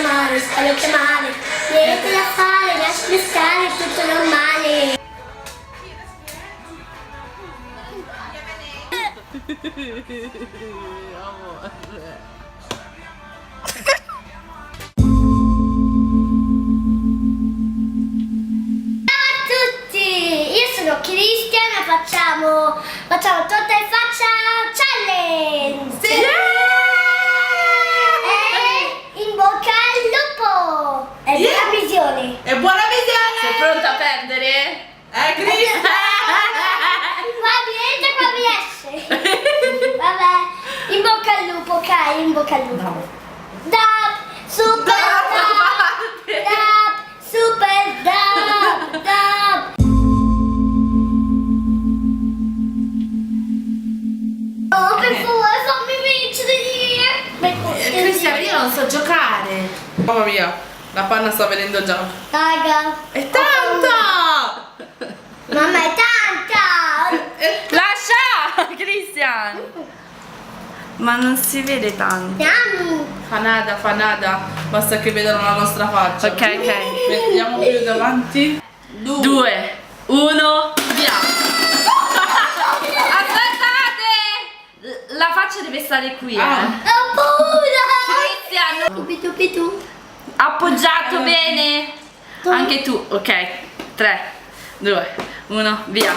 chiamare, niente da fare, lasciami stare, è tutto normale. Cristian, facciamo torta in faccia challenge! Sì! E in bocca al lupo! E buona visione! E buona visione! Sei pronta a perdere? Cristian! Qua riesce! Vabbè, in bocca al lupo, ok? In bocca al lupo! Dab! Super dab! Dab! Super dab! Dab! Oh, per favore, fammi vincere! Cristian, io non so giocare! Mamma mia, la panna sta venendo già! Raga! È tanta! Mamma, è tanta! Lascia! Cristian! Ma non si vede tanto. Andiamo! Fa nada, basta che vedano la nostra faccia. Ok, ok. Mettiamo più davanti. 2, 1, via! Aspettate! La faccia deve stare qui, Ah. Ho paura! Cristian! Tu. Appoggiato bene! Anche tu, ok. 3, 2, 1, via!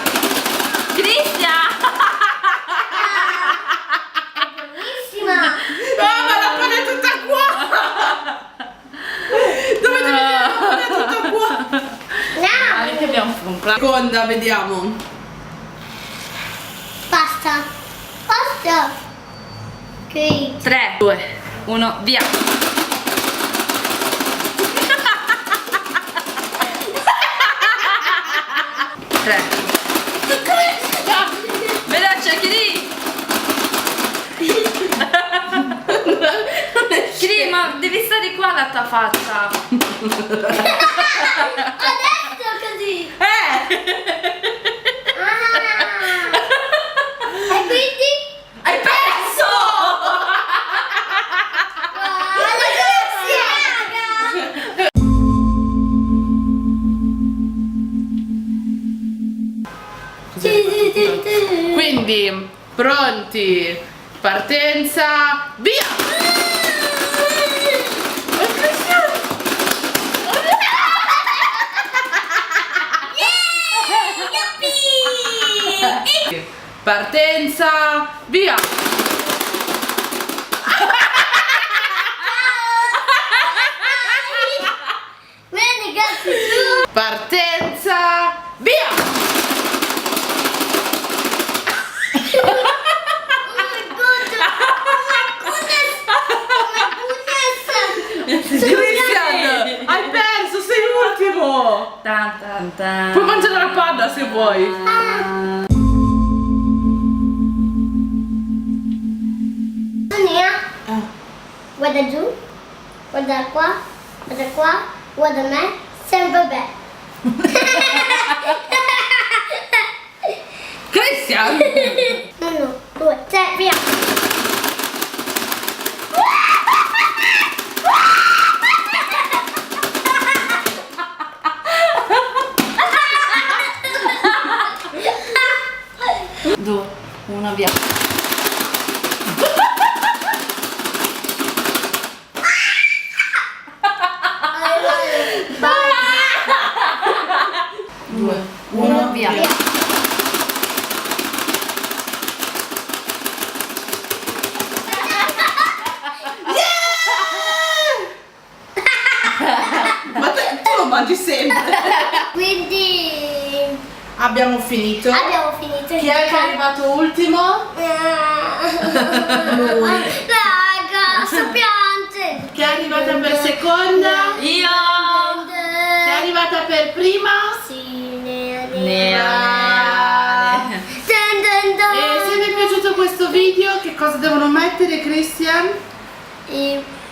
Cristian! Bellissima! Ma la panna è tutta qua! Dove devi vedere la panna è tutta qua? Andiamo! Che abbiamo comprato? Seconda, vediamo. Basta! Ok. 3, 2, 1, via! Tre. Veloce, Kiri! Kiri, ma devi stare qua la tua faccia! Adesso così! E quindi? Hai perso! Quindi, pronti, partenza, via! Partenza, via! Bene, grazie tu! Partenza, via! Cristian, hai perso, sei l'ultimo! Tan, tan, tan. Puoi mangiare la panna se vuoi. Guarda giù, guarda qua, guarda me, sempre bene. Cristian! 1, 2, 3, via! Due, uno, via! Due, uno, via! Ma tu lo mangi sempre! Quindi Abbiamo finito. abbiamo finito. Chi è che è arrivato ultimo? Raga, sto piante. Chi è arrivata per seconda? Io! Chi è arrivata per prima? Sì, Neane. E se vi è piaciuto questo video, che cosa devono mettere, Cristian?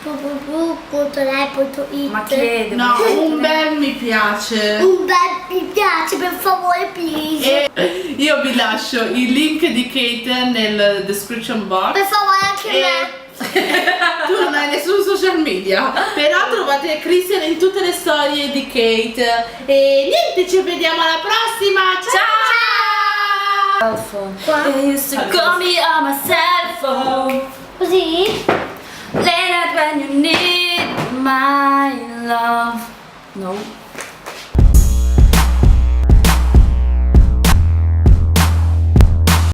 www.rai.it. Ma che devo No, mettere? un bel mi piace. Un bel mi piace, per favore, please. E io vi lascio il link di Kate nel description box. Per favore, anche E me. Tu non hai nessun social media, però trovate Christian in tutte le storie di Kate. E niente, ci vediamo alla prossima. Ciao! You used to call me on my cell phone. Così? Late night when you need my love. No.